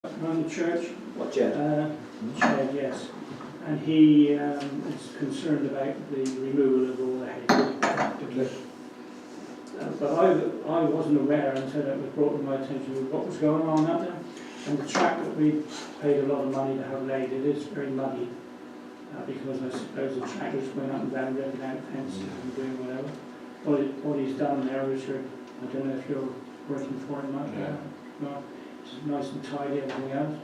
around the church. What, Jed? Chad, yes. And he is concerned about the removal of all the hay. But I wasn't aware until it was brought to my attention of what was going on up there. And the track that we paid a lot of money to have laid, it is very muddy. Because I suppose the tractors went up and down, ripping out fences and doing whatever. What he's done there, Richard, I don't know if you're working for him much. Yeah. No, it's nice and tidy, everything else.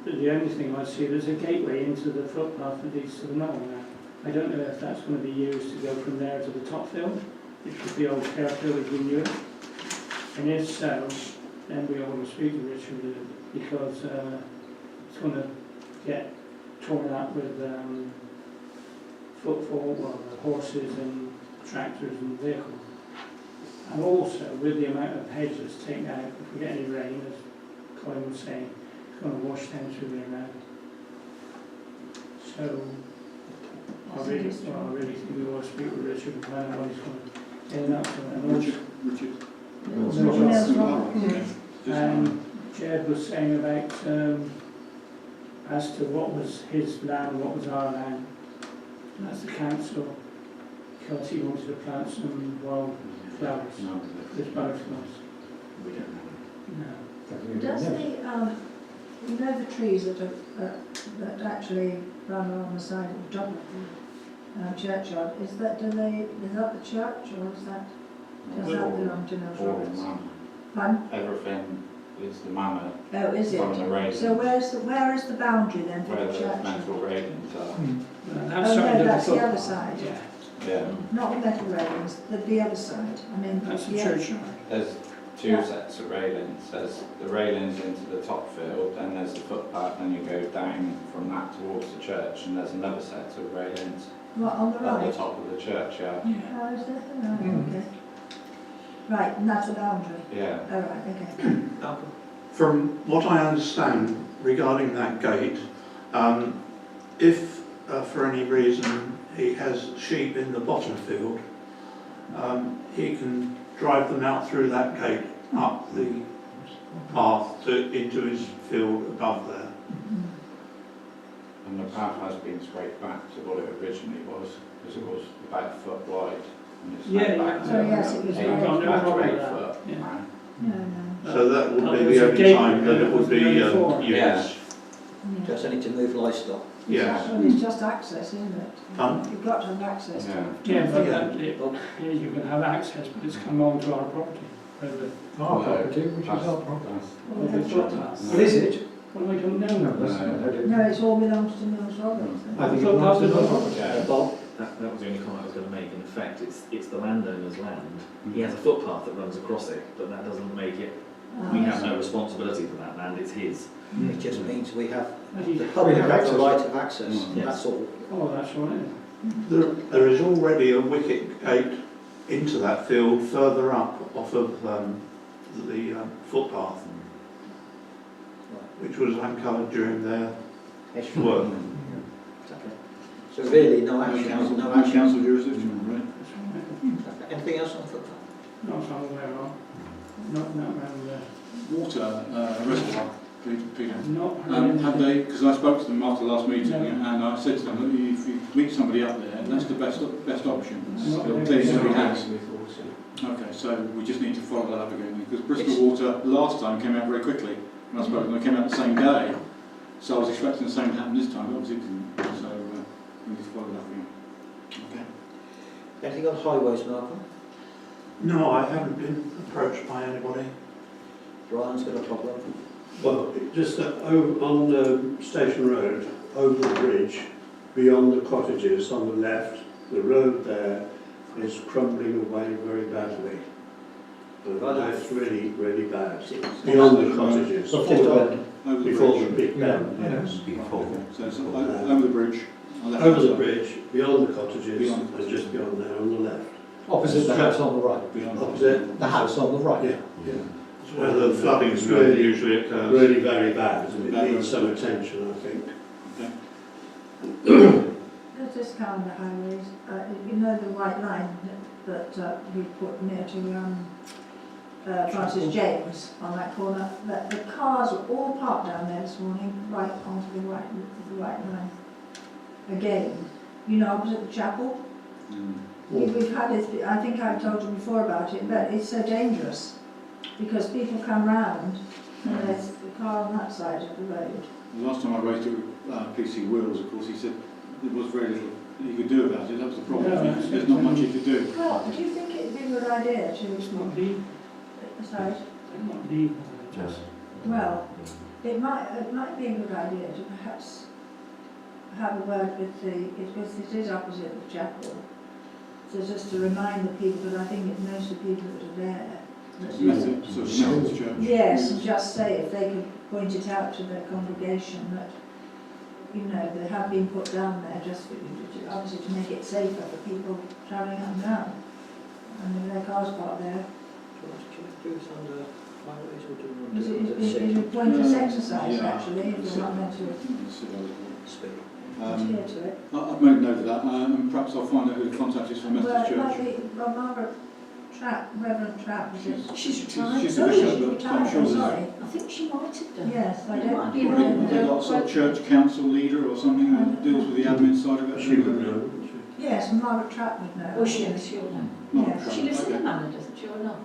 But the only thing I see, there's a gateway into the footpath that leads to the knoll now. I don't know if that's going to be used to go from there to the top field, which was the old Fairfield as we knew it. And if so, then we ought to speak to Richard because it's going to get torn up with footfall, well, horses and tractors and vehicles. And also, with the amount of hedges taken out, if we get any rain, as Colin was saying, it's going to wash down through there now. So, I really think we ought to speak with Richard and find out what he's going to end up with. And Jed was saying about as to what was his land, what was our land. And that's the council, because he wanted to plant some wild flowers. No, There's butterflies. we don't know. No. Does the, you know the trees that that actually run along the side of the top of the churchyard, is that the church or does that belong to Mills All Roberts? manor. Pardon? Everything is the manor Oh, is it? from the railings, So where is the boundary then for where the the church? metal railings are. That's Oh, side no, of that's the footpath. other side. Yeah, Yeah, Not the metal railings, the other side. I mean, that's the yeah. churchyard. there's two sets of railings. There's the railings into the top field, and there's the footpath, and you go down from that towards the church, and there's another set of railings What, on the at right? the top of the churchyard. Yeah. Oh, is there? Oh, okay. Right, and that's a boundary. Yeah. Oh, right, okay. Malcolm? From what I understand regarding that gate, if for any reason he has sheep in the bottom field, he can drive them out through that gate up the path into his field above there. And the path has been scraped back to what it originally was, because it was about a foot wide. And it's now Yeah, back yeah. to Oh, yes, it was eight, I've got no back to problem 8 with that. foot Yeah. now. No. So that would be there's the a only gate time that it would be there, before. used. Yeah. Just need to move livestock. Yes. Well, it's just access, isn't it? Pardon? You've got to have access to Yeah. it. Yeah, but Yeah. yeah, you can have access, but it's come on to our property. Over Our property, which is That's- our property. that's- the footpath. But is it? Well, I don't know. No, that's not. No, it's all belongs to Mills Roberts. I think it Footpath belongs to is the on property. Yeah. Bob? That was the only comment I was going to make. In effect, it's the landowner's land. He has a footpath that runs across it, but that doesn't make it. We have no responsibility for that land. It's his. It just means we have, But the he- public have have the access. right of access, Mm. that's all. Oh, that's right. There is already a wicket gate into that field further up off of the footpath, which was uncovered during their work. Okay. So really, no action, no action. Council jurisdiction, right? That's right. Anything else on footpath? Not I'm aware of. Not around there. Water reservoir, Peter. Not Have they, because I spoke to them after the last meeting, No. and I said to them, that if you meet somebody up there, that's the best option. Not Clearly somebody has. there. Okay, so we just need to follow that up again, because Bristol Water last time came out very quickly. When I spoke to them, they came out the same day, so I was expecting the same to happen this time, but obviously it didn't. So we need to follow that up again. Okay. Anything on highways, Malcolm? No, I haven't been approached by anybody. Brian's got a problem. Well, just on Station Road, over the bridge, beyond the cottages on the left, the road there is crumbling away very badly. That's really, really bad. Beyond the cottages, Before before the the bridge. big bend, Yeah. yes. Okay, so it's over the bridge. on left Over the side. bridge, beyond the cottages, Beyond the and just beyond there on the left. Opposite the house on the right. Beyond opposite, The house on the right. yeah, yeah. It's where the flooding really, usually occurs. really very bad, and it needs some attention, I think. There's this kind of highways, you know the white line that we put near to Francis James on that corner, that the cars were all parked down there this morning, right onto the right line. Again, you know, opposite the chapel. We've had it, I think I've told you before about it, but it's so dangerous because people come round and there's the car on that side of the road. The last time I raised it with PC Wills, of course, he said there was very little he could do about it. That was the problem. No, There's not much he could do. Well, do you think it'd be a good idea It's to, not deep, sorry, it's not deep, just. well, it might be a good idea to perhaps have a word with because it is opposite the chapel. So just to remind the people, but I think it knows the people that are there. Methodist church. Yes, and just say if they could point it out to their congregation that, you know, they have been put down there just for, obviously to make it safer for people travelling up and down. And if their cars parked there, Do this under highways or do it's a pointless exercise Yeah. actually, if you're not meant to speed? adhere to it. I've made note of that, and perhaps I'll find out who the contact is for Well, Methodist it might Church. be, well, Margaret Trapp, Reverend Trapp, is it? She's retired. She's a Oh, bishop, she's but retired, I'm sure I'm there's sorry. I think she might have done. Yes, I It might don't, be you probably know, like sort of church council leader or something that deals with the admin side of it. She would know, wouldn't she? yes, Margaret Trapp would know. Oh, she'll know. Yes. She lives in the manor, doesn't she, or not?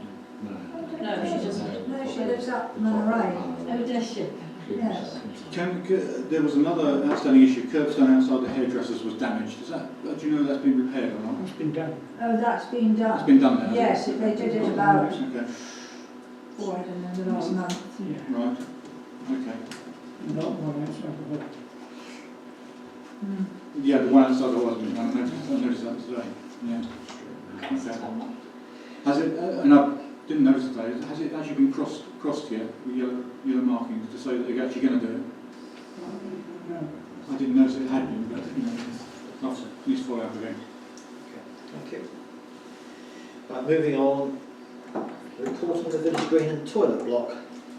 No, she doesn't. No, she lives up Manor Ray. Oh, does she? Yes. There was another outstanding issue. Curbstone outside the hairdressers was damaged. Is that? Do you know that's been repaired or not? It's been done. Oh, that's been done. It's been done now. has it? Yes, if they did it about, Okay. oh, I don't know, the last month. Yeah, Right. Okay. not one outside the hall. Mm. Yeah, the one outside the husband. I noticed that today. Yeah. Okay. Has it? And I didn't notice today. Has it actually been crossed yet with yellow markings to say that they're actually going to do it? No. I didn't notice it had been, but you know, I'll please follow up again. Thank you. Right, moving on. The report on the village green and toilet block.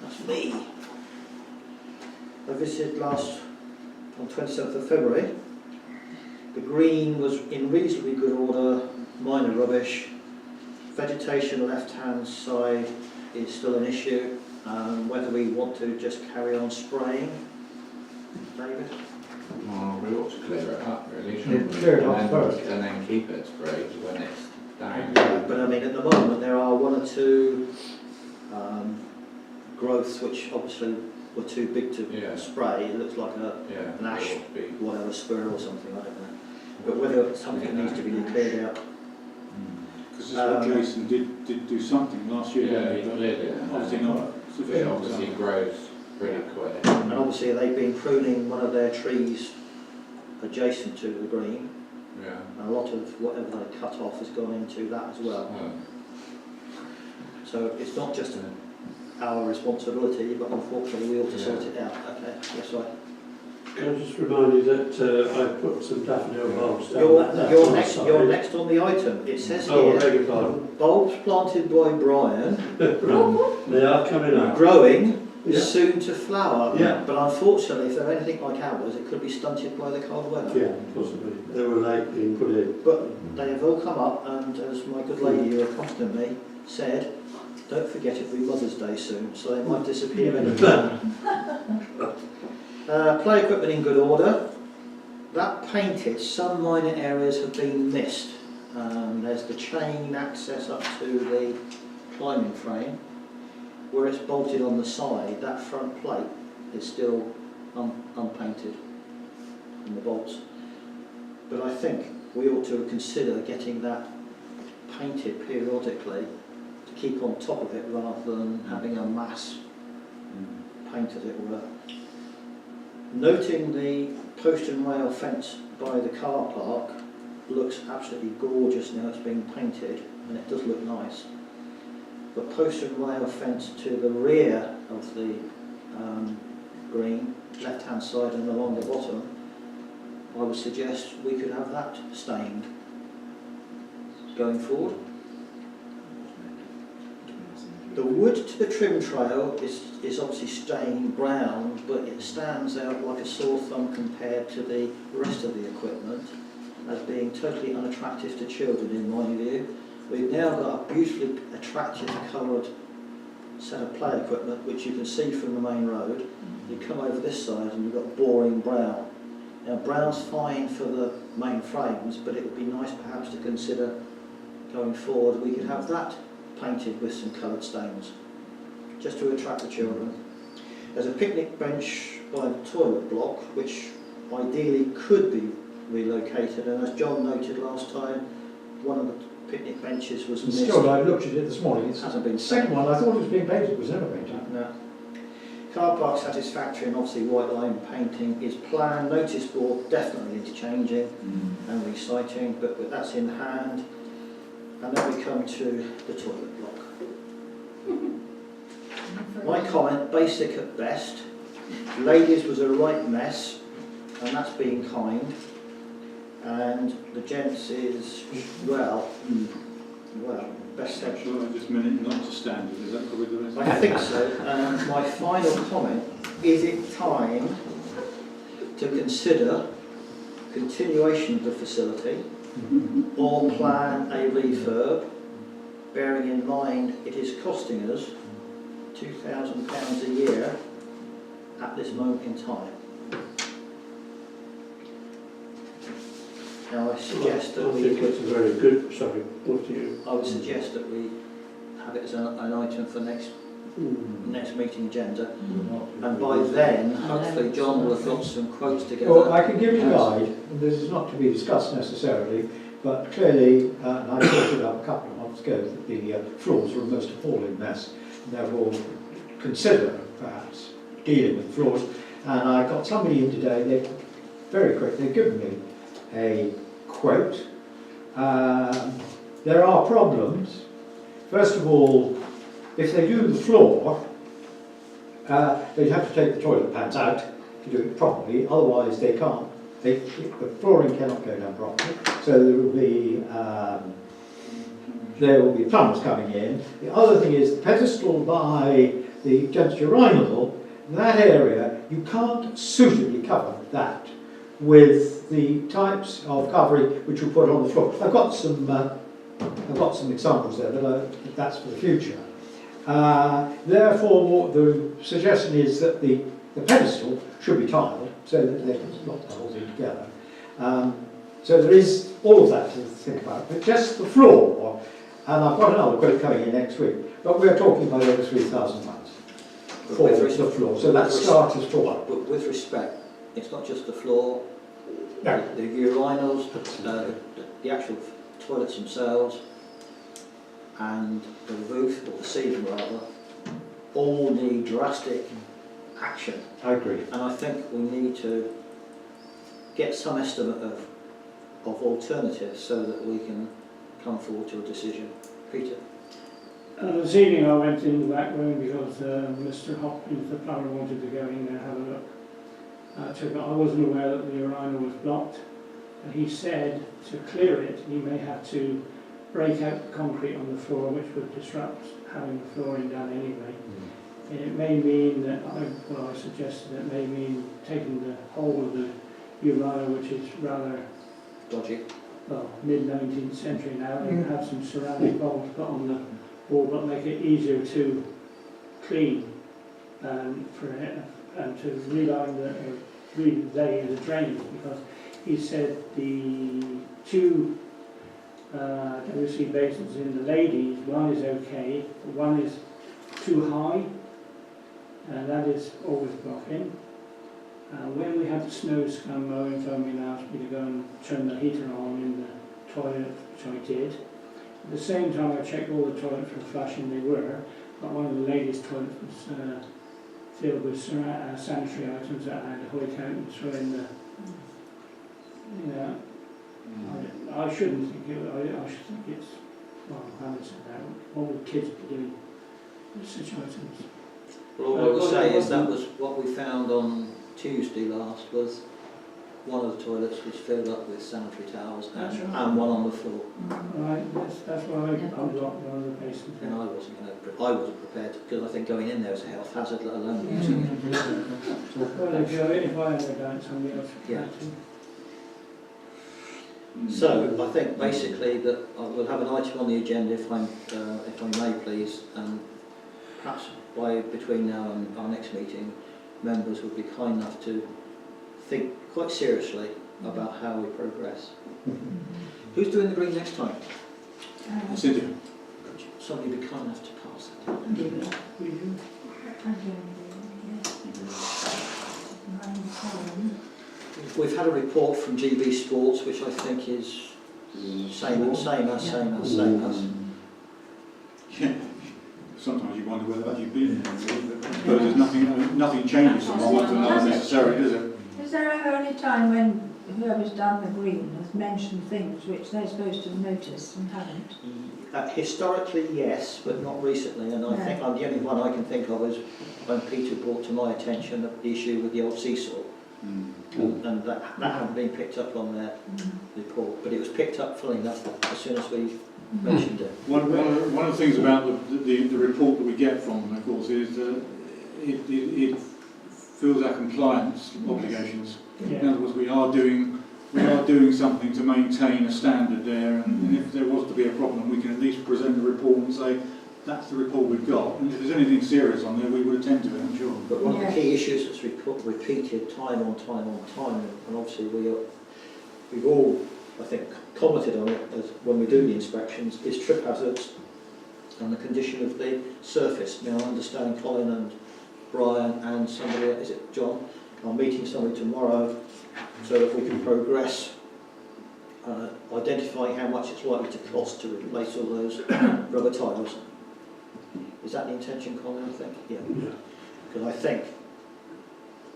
That's me. I visited last on 27th of February. The green was in reasonably good order, minor rubbish. Vegetation left-hand side is still an issue. Whether we want to just carry on spraying, David? Well, we ought to clear it up, really, shouldn't we? Clear it up And first. And then keep it sprayed when it's down. But I mean, at the moment there are one or two growths which obviously were too big to Yeah. spray. It looks like Yeah, an ash, it ought to be. whatever, spur or something, I don't know. But whether something needs to be cleared out. Because this Jason did do something last year, Yeah, didn't he? But clearly. obviously not It sufficient. obviously grows pretty quick. And obviously they've been pruning one of their trees adjacent to the green. Yeah. And a lot of whatever they cut off has gone into that as well. Oh. So it's not just our responsibility, but unfortunately we ought to sort it out. Okay, yes, right. Can I just remind you that I put some daffodil bulbs down You're that next. side. You're next on the item. It says Oh, I here, beg your pardon. bulbs planted by Brian, They are coming up. growing, Yeah. soon to flower. Yeah. But unfortunately, if they're anything like ours, it could be stunted by the cold weather. Yeah, possibly. They were late being put in. But they have all come up, and as my good lady who accompanied me said, don't forget it'll be Mother's Day soon, so they might disappear any time. Play equipment in good order. That painted, some minor areas have been missed. There's the chain access up to the climbing frame. Where it's bolted on the side, that front plate is still unpainted in the bolts. But I think we ought to consider getting that painted periodically to keep on top of it rather than having a mass paint, as it were. Noting the post and rail fence by the car park looks absolutely gorgeous now it's been painted, and it does look nice. The post and rail fence to the rear of the green, left hand side and along the bottom, I would suggest we could have that stained going forward. The wood to the trim trail is obviously stained brown, but it stands out like a sore thumb compared to the rest of the equipment as being totally unattractive to children in my view. We've now got a beautifully attractive coloured set of play equipment, which you can see from the main road. You come over this side and you've got boring brown. Now brown's fine for the main frames, but it would be nice perhaps to consider going forward we could have that painted with some coloured stains, just to attract the children. There's a picnic bench by the toilet block, which ideally could be relocated, and as John noted last time, one of the picnic benches was missed. Still, I looked at it this morning. It Hasn't been the second one, I thought it was being painted, it was never painted. No. Car park satisfactory, and obviously white line painting is planned. Notice board definitely needs changing and reciting, but that's in hand. And then we come to the toilet block. My comment, basic at best. Ladies was a right mess, and that's being kind. And the gents is, well, best said. Sure, just a minute, not to standard, is that probably the rest? I think so. And my final comment, is it time to consider continuation of the facility or plan a refurb, bearing in mind it is costing us £2,000 a year at this moment in time? Now I suggest that I think it's a very good, sorry, what do you? I would suggest that we have it as an item for next meeting agenda, and by then hopefully John will have got some quotes together. Well, I can give you a guide, and this is not to be discussed necessarily, but clearly, and I talked about a couple of months ago that the floors were a most appalling mess, and therefore consider perhaps dealing with floors. And I got somebody in today, they very quick, they've given me a quote. There are problems. First of all, if they do the floor, they'd have to take the toilet pads out to do it properly, otherwise they can't. The flooring cannot go down properly, so there will be plumbers coming in. The other thing is the pedestal by the gents' urinal, that area, you can't suitably cover that with the types of covering which you put on the floor. I've got some examples there, but that's for the future. Therefore, the suggestion is that the pedestal should be tiled so that they can lock the whole thing together. So there is all of that to think about, but just the floor, and I've got another quote coming in next week, but we're talking about over £3,000 for the floor, so that starters for one. But with respect, it's not just the floor, No. the urinals, the actual toilets themselves, and the roof, or the ceiling rather, all need drastic action. I agree. And I think we need to get some estimate of alternatives so that we can come forward to a decision. Peter? This evening I went in the back room because Mr. Hopkins, the plumber, wanted to go in there and have a look. I wasn't aware that the urinal was blocked. And he said to clear it, he may have to break out the concrete on the floor, which would disrupt having the flooring done anyway. And it may mean that, I suggested it may mean taking the whole of the urinal, which is rather Dodgy. well, mid-19th century now, and have some ceramic bowls put on the wall, but make it easier to clean for it, and to relay the drains, because he said the two WC basins in the ladies, one is okay, but one is too high, and that is always blocking. When we had the snows come, Owen phoned me and asked me to go and turn the heater on in the toilet, which I did. At the same time I checked all the toilets for flushing, they were, but one of the ladies' toilets was filled with sanitary items that I had to hoik out and throw in the, I shouldn't think it, I should think it's, well, I haven't said that, what would kids be doing with such items? Well, all I would say is that was what we found on Tuesday last, was one of the toilets was filled up with sanitary towels and one on the floor. Right, that's why I unblocked one of the basements. And I wasn't prepared, because I think going in there is a health hazard, let alone using it. Well, if I ever done it, somebody else would Yeah. have to. So I think basically that we'll have an item on the agenda, if I may please, perhaps between now and our next meeting, members would be kind enough to think quite seriously about how we progress. Who's doing the green next time? Cynthia. Could somebody be kind enough to pass that? We've had a report from GB Sports, which I think is same as. Yeah. Sometimes you wonder whether you've been there, really, but I suppose there's nothing changes from one to another necessarily, does it? Is there ever any time when whoever's done the green has mentioned things which they're supposed to have noticed and haven't? Historically, yes, but not recently, and I think the only one I can think of is when Peter brought to my attention the issue with the old seesaw, and that hadn't been picked up on their report, but it was picked up fully enough as soon as we mentioned it. One of the things about the report that we get from them, of course, is that it fills our compliance obligations. Yeah. In other words, we are doing something to maintain a standard there, and if there was to be a problem, we can at least present the report and say, that's the report we've got, and if there's anything serious on there, we would attend to it, I'm sure. But one of the key issues that's repeated time on time, and obviously we've all, I think, commented on it as when we do the inspections, is trip hazards and the condition of the surface. Now, I understand Colin and Brian and somebody, is it John, are meeting somebody tomorrow so that we can progress identifying how much it's likely to cost to replace all those rubber tiles. Is that the intention, Colin, I think? Yeah. Because I think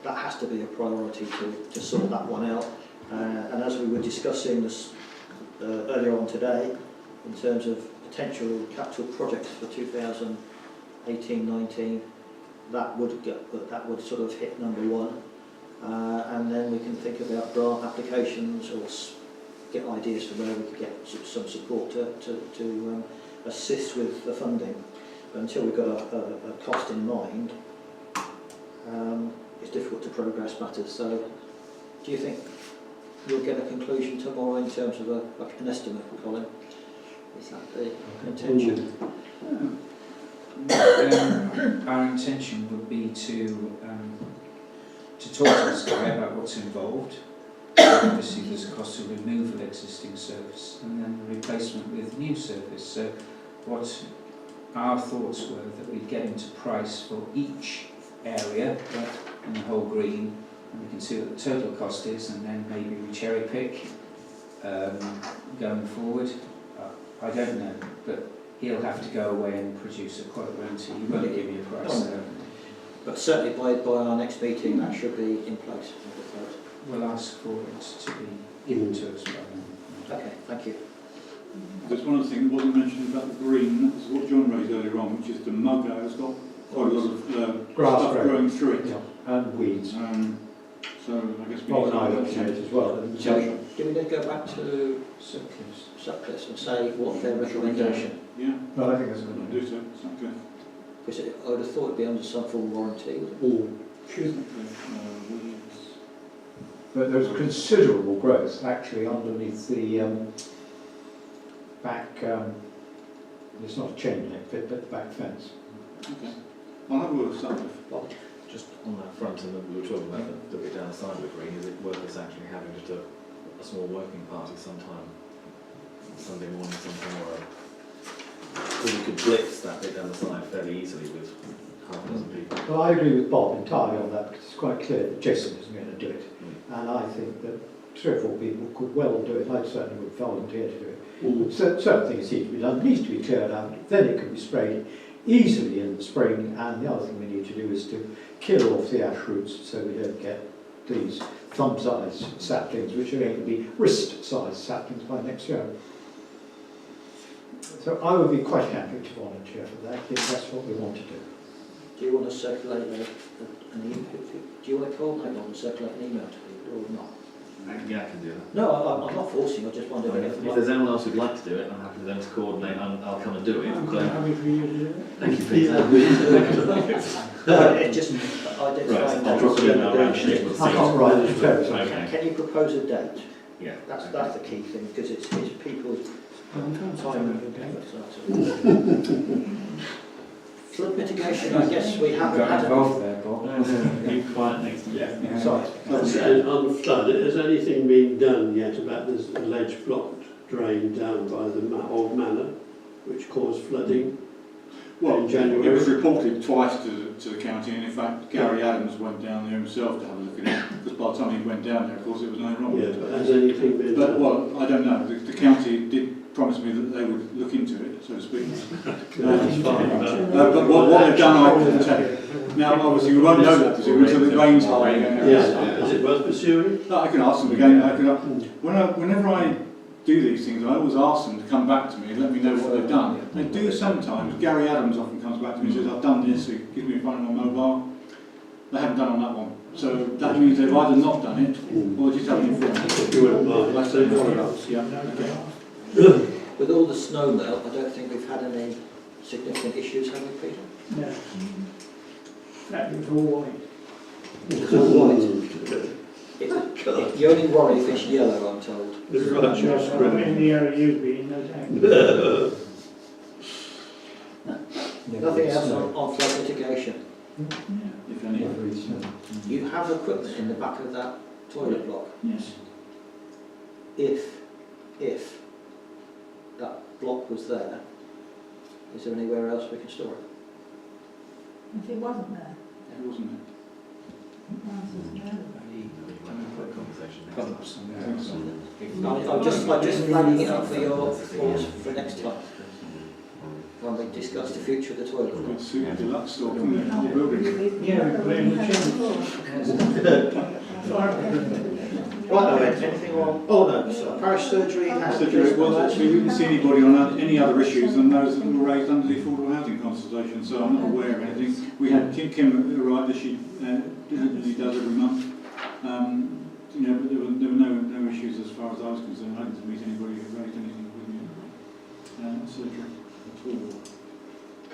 that has to be a priority to sort that one out. And as we were discussing this earlier on today, in terms of potential capital projects for 2018-19, that would sort of hit number one. And then we can think about grant applications or get ideas for where we could get some support to assist with the funding. But until we've got a cost in mind, it's difficult to progress matters. So do you think we'll get a conclusion tomorrow in terms of an estimate, Colin? Is that the intention? Our intention would be to talk to this guy about what's involved. Obviously there's a cost of removal of existing surface and then replacement with new surface. So what our thoughts were that we'd get into price for each area in the whole green, and we can see what the total cost is, and then maybe we cherry pick going forward. I don't know, but he'll have to go away and produce a quote, won't he? He won't give me a price. So. But certainly by our next meeting that should be in place. We'll ask for it to be given to us by then. Okay, thank you. There's one other thing that wasn't mentioned about the green, that's what John raised earlier on, which is the mugger has got quite a lot of grass stuff growing through it. Yeah, and weeds. So I guess we Bob need and I to looked at it as well. So, do we then go back to Sutcliffe and say what their recommendation? Yeah. No, I think that's a good I'll idea. do so. Sutcliffe. Because I would have thought it'd be under some full warranty. But there's considerable growth actually underneath the back, it's not a chain link, but the back fence. Okay. I'll have a word with Sutcliffe. Just on that front, and we were talking about the bit down the side of the green, is it worth us actually having just a small working party sometime, Sunday morning, sometime, or because we could blitz that bit down the side fairly easily with half a dozen people. Well, I agree with Bob entirely on that because it's quite clear that Jason isn't going to do it. And I think that 3 or 4 people could well do it. I certainly would volunteer to do it. Certain things need to be done, needs to be cleared out, then it can be sprayed easily in the spring, and the other thing we need to do is to kill off the ash roots so we don't get these thumb-sized saplings, which are going to be wrist-sized saplings by next year. So I would be quite happy to volunteer for that if that's what we want to do. Do you want to circulate an email? Do you want to coordinate on and circulate an email to people or not? Yeah, I can do that. No, I'm not forcing. I just wondered If there's anyone else who'd like to do it, I'm happy for them to coordinate. I'll come and do it. I'm quite happy for you to do it. Thank you, Peter. It's just identifying I'll drop an email around. I can't write this code. Okay. Can you propose a date? Yeah. That's the key thing, because it's people's I'm trying to time find and a date. effort. Flood mitigation, I guess we haven't Got had involved there, Bob. You quiet next to me. Sorry. And on the flood, has anything been done yet about this alleged blocked drain down by the old manor, which caused flooding Well, in January? it was reported twice to the county, and in fact Gary Adams went down there himself to have a look at it, because by the time he went down there, of course, there was nothing wrong with Yeah, it. but has anything been But, done? well, I don't know, the county did promise me that they would look into it, so to speak. That's fine. But what they've done, I couldn't tell you. Now, obviously, we won't know that until the rain's high again. Yeah, is it worth pursuing? No, I can ask them again. Whenever I do these things, I always ask them to come back to me and let me know what they've done. They do sometimes. Gary Adams often comes back to me and says, I've done this, he gives me a phone on my mobile. They haven't done on that one. So that means they've either not done it, or just haven't informed me. If you wouldn't mind. Like I said, follow-ups, yeah. Okay. With all the snow melt, I don't think we've had any significant issues, have we, Peter? No. In fact, it was all white. It's all white. You only worry if it's yellow, I'm told. It's right, Yes, yes, in the area you've been, no doubt. Nothing else on flood mitigation? Yeah. If any. You have equipment in the back of that toilet block. Yes. If that block was there, is there anywhere else we can store it? If it wasn't there, It wasn't it? the answer's no. I'm just flagging it up for your thoughts for next time, when we discuss the future of the toilet block. Good suit of deluxe stock in the building. Yeah, we blame the Right, anything on? Oh no, so parish surgery. Well, actually, we didn't see anybody on any other issues than those that were raised under the affordable housing consultation, so I'm not aware of anything. We had Kim arrived, as she diligently does every month. But there were no issues as far as I was concerned. I didn't meet anybody who raised anything with me surgery at all.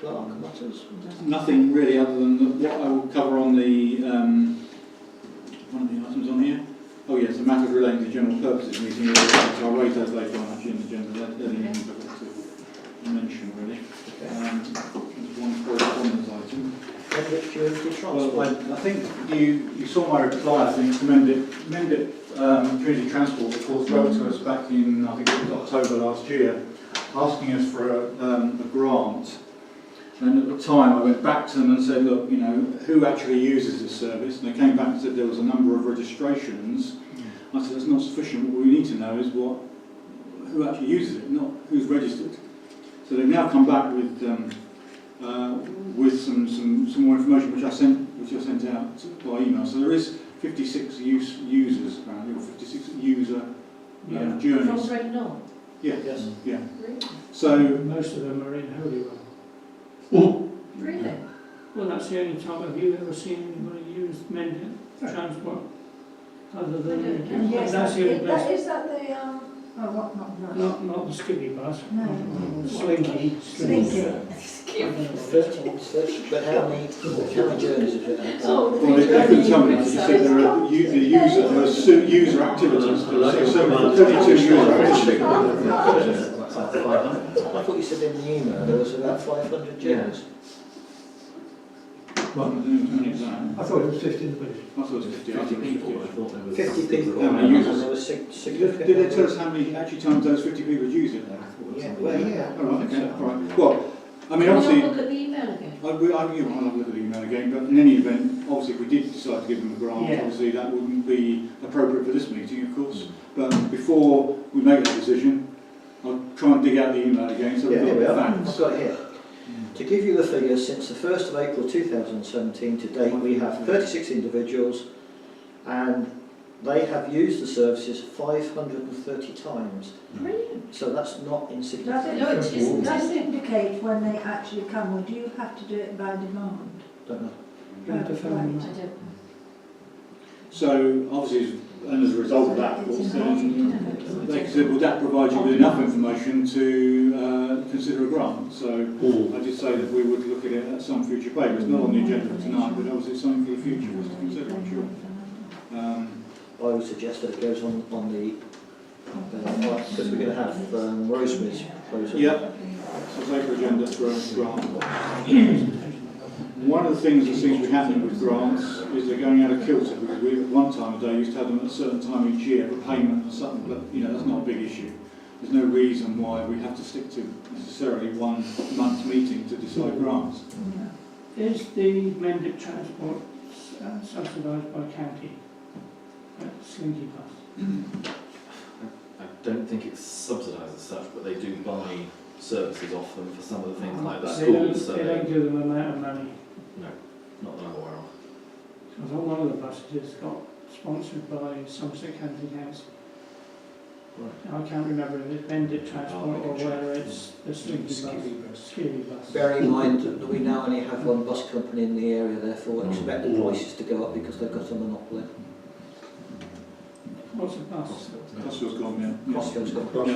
Clark matters. Nothing really other than what I will cover on the one of the items on here. Oh yes, the matters relating to general purposes meeting. So I'll raise those later on actually in the agenda. They're the only things I've got to mention really. There's one correspondence item. Well, I think you saw my reply, I think, to Mendip Community Transport, of course, wrote to us back in, I think it was October last year, asking us for a grant. And at the time I went back to them and said, look, who actually uses this service? And they came back and said there was a number of registrations. I said, that's not sufficient. What we need to know is who actually uses it, not who's registered. So they've now come back with some more information which I sent out by email. So there is 56 users apparently, or 56 user journeys. From Brent Knoll? Yeah. Yes. Yeah. Really? So Most of them are in Holywell. Really? Well, that's the only time have you ever seen anybody use Mendip transport other than And yes, that's the only place. is that the, oh, what, not Not the skippy bus. No. Slinky. Slinky. But how many journeys is it? well, they couldn't tell me. They just said there are user activities. So 32 user activities. That's like 500. I thought you said in the email there was about 500 journeys. I I thought it was 50 in the village. thought it was 50. I think it was 50. 50 people, How many and users? there was significant. Did they tell us how many actually times those 50 people had used it? Yeah, well, yeah. All right, okay, all right. Well, I mean, Can you obviously, have a look at the email again? I'll have a look at the email again, but in any event, obviously if we did decide to give them a grant, Yeah. obviously that wouldn't be appropriate for this meeting, of course. But before we make that decision, I'll try and dig out the email again so we've Yeah, got here we the are. facts. I've got it here. To give you the figures, since the 1st of April 2017 to date, we have 36 individuals and they have used the services 530 times. Brilliant. So that's not insignificant. No, it isn't. Does it indicate when they actually come, or do you have to do it by demand? Don't know. You have to phone them. I don't. So obviously, and as a result of that, of course, then they said, will that provide you with enough information to consider a grant? So I did say that we would look at it at some future paper. It's not on the agenda for tonight, but obviously it's something for the future for us to consider, I'm sure. I would suggest that it goes on the, because we're going to have Rosemary's proposal. Yeah, so take the agenda for a grant. One of the things that seems to be happening with grants is they're going out of kilter, because we at one time of day used to have them at a certain time each year for payment or something, but that's not a big issue. There's no reason why we have to stick to necessarily 1 month meeting to decide grants. Is the blended transport subsidised by county? Slinky Bus? I don't think it's subsidised as such, but they do buy services off them for some of the things like the schools. They don't give them an amount of money. No, not that I'm aware of. I thought one of the buses got sponsored by Somerset County Council. Right. I can't remember if it's blended transport or whether it's the Slinky Bus. Skivvy Bus. Bear in mind that we now only have one bus company in the area, therefore expect the prices to go up because they've got a monopoly. What's a bus? Crossfield's gone, yeah. Crossfield's got Yeah.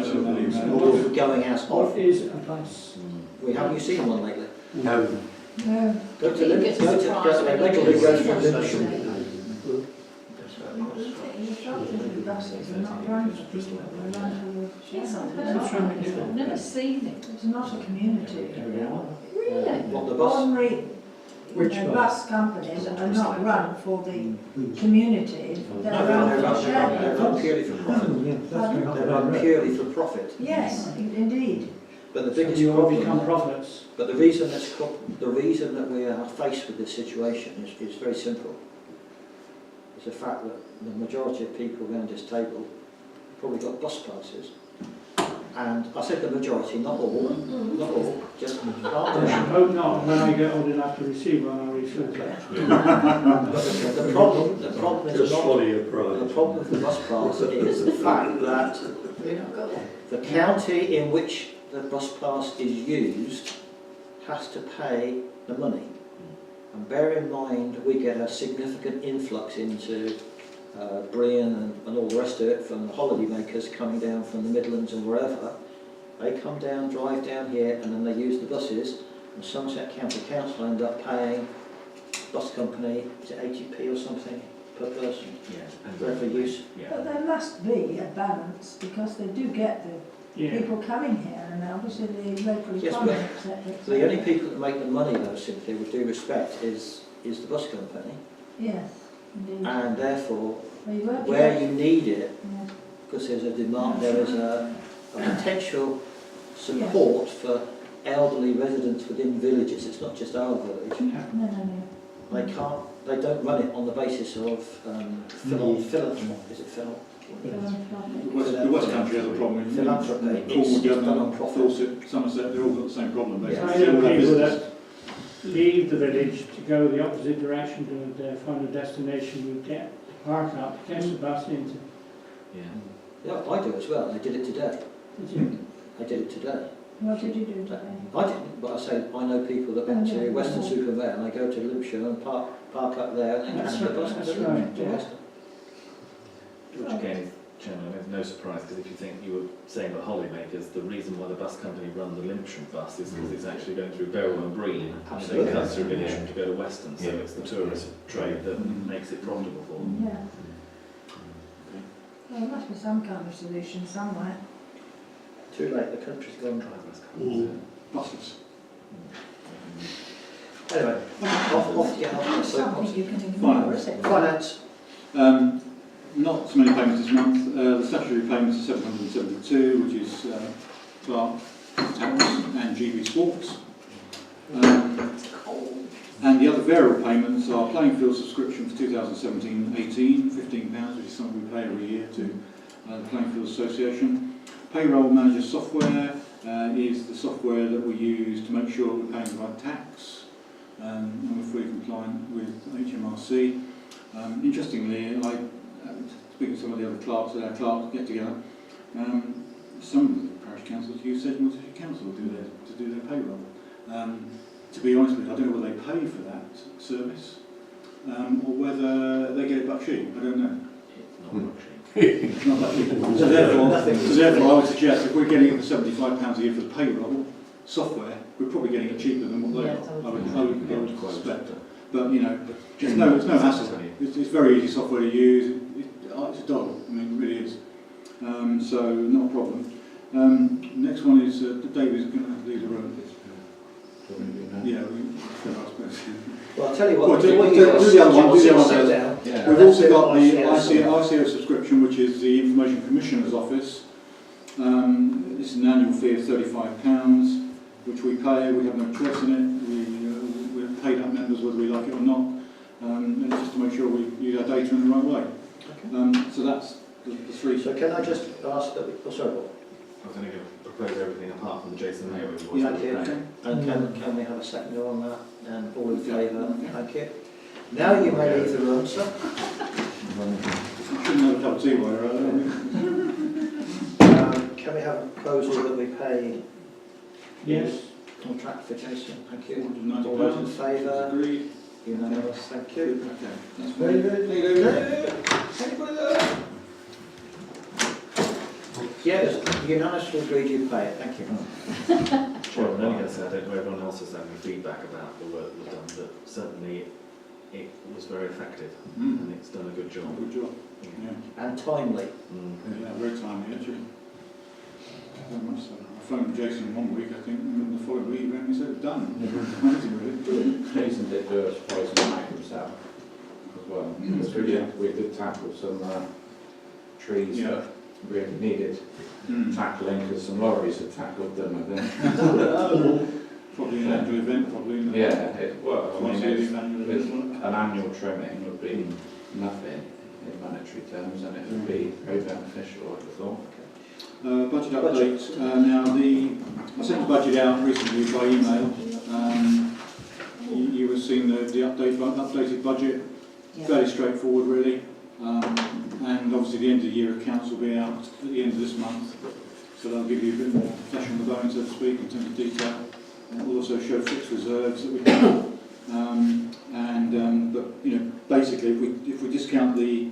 going out What of. is a bus? We haven't you seen one lately? No. No, Go to think Liverpool. it's Go a to surprise go when to you Liverpool. go Go to to the Liverpool. the buses are not run for people, they're run for Yes, I've the heard trying to of do it. that. I've never seen it. It's not a community. Really? What the bus? Ordinary Which bus companies are not run for the community, they're No, run they're for sharing. run purely for profit. Yeah, that's going up They're the run road. purely for profit. Yes, indeed. But the So biggest you all become problem, prophets. but the reason that we are faced with this situation is very simple. It's the fact that the majority of people around this table probably got bus passes. And I said the majority, not all, just I should hope not. When I get old enough to receive one, I'll refuse it. But the problem is Just not, swallow your the pride. problem with the bus pass is the fact that the county in which the bus pass is used has to pay the money. And bear in mind, we get a significant influx into Brian and all the rest of it from the holiday makers coming down from the Midlands and wherever. They come down, drive down here, and then they use the buses. And Somerset County Council end up paying bus company, is it 80p or something per person for use? But there must be a balance because they do get the Yeah. people coming here and obviously the local Yes, economy, but etc. The only people that make the money, though, simply with due respect, is the bus company, Yes, indeed. and therefore, Well, you won't where get- you need it, Yes. because there's a demand, there is a potential support for elderly residents within villages. It's not just our village. No. They don't run it on the basis of philanthropy. Is it philanthropy? The West Country has a problem. Philanthropy. Cornwall, It's done on Devon, profit. Dorset, Somerset, they've all got the same problem, Yeah. basically. I know people that leave the village to go the opposite direction to their final destination, would get park up, catch the bus into. Yeah, I do as well. I did it today. Did you? I did it today. What did you do today? I didn't, but I say I know people that went Oh, yeah. to Western Supermare and they go to Limpshire and park up there and then That's catch the right, bus that's to right, yeah. Western. Which again, Chairman, there's no surprise, because if you think you were saying about holidaymakers, the reason why the bus company run the Limpshire bus is because it's actually going through Barrow and Breen, and Absolutely. then cuts through Lewisham to go to Western, so it's the tourist trade that makes it profitable for them. Yeah. Well, there must be some kind of solution somewhere. Too late, the country's gone. Buses. Anyway, off you get off my It's something soapbox. you can ignore, is it? Finance. Not so many payments this month. The statutory payments are 772, which is Clark, Tax and GB Sports. And the other variable payments are playing field subscription for 2017-18, £15, which is something we pay every year to the Playing Field Association. Payroll Manager software is the software that we use to make sure we're paying the right tax and we're fully compliant with HMRC. Interestingly, speaking to some of the other clerks at our clerks get together, some of the parish councils use Sedgemoor City Council to do their payroll. To be honest with you, I don't know whether they pay for that service or whether they get it buck cheap. I don't know. It's not buck cheap. So therefore, I would suggest if we're getting it for £75 a year for the payroll software, we're probably getting it cheaper than what they are. I would suspect. But it's no hassle. It's very easy software to use. It's a dollar. I mean, it really is. So not a problem. Next one is David's going to leave the room. Yeah, I suppose. Well, I'll tell you what, Well, do do what the you other one, do the other sit one. down. Yeah. We've also got the ICO ICO subscription, which is the Information Commissioner's Office. It's an annual fee of £35, which we pay. We have no choice in it. We're paid up members whether we like it or not. And it's just to make sure we use our data in the right way. So that's the three. So can I just ask that we, oh sorry, Bob. I was only going to propose everything apart from the Jason Mayo invoice. Yeah, that we okay. pay. And can we have a second on that? And all in favour? Thank you. Now you may leave the room, sir. You shouldn't have a cup of tea while you're out there. Can we have a proposal that we pay Yes. contract for Jason? Thank you. £490. All those in favour? Agreed. Unanimous, thank you. Okay. That's Very good. Anybody there? Yes, unanimously agreed you pay it, thank you. Well, I'm only going to say I don't know everyone else has had any feedback about the work that was done, but certainly it was very effective and it's done a good job. Good job. Yeah. And timely. Yeah, very timely actually. Very much so. I phoned Jason one week, I think, and the following week he rang and said it's done. Amazing, really. Brilliant. Jason did do a surprise night himself as well. Because we did tackle some trees that really needed tackling, because some lorries had tackled them, I think. Probably an annual event, probably. Yeah, well, I mean, it's an an annual trimming would be nothing in monetary terms, and it would be very beneficial, I would have thought. budget update. Now, I sent the budget out recently by email. You have seen the updated budget. Fairly straightforward, really. And obviously, the end of the year accounts will be out at the end of this month, so that'll give you a bit more flesh on the bone, so to speak, in terms of detail. And it will also show fixed reserves that we have. But you know, basically, if we discount the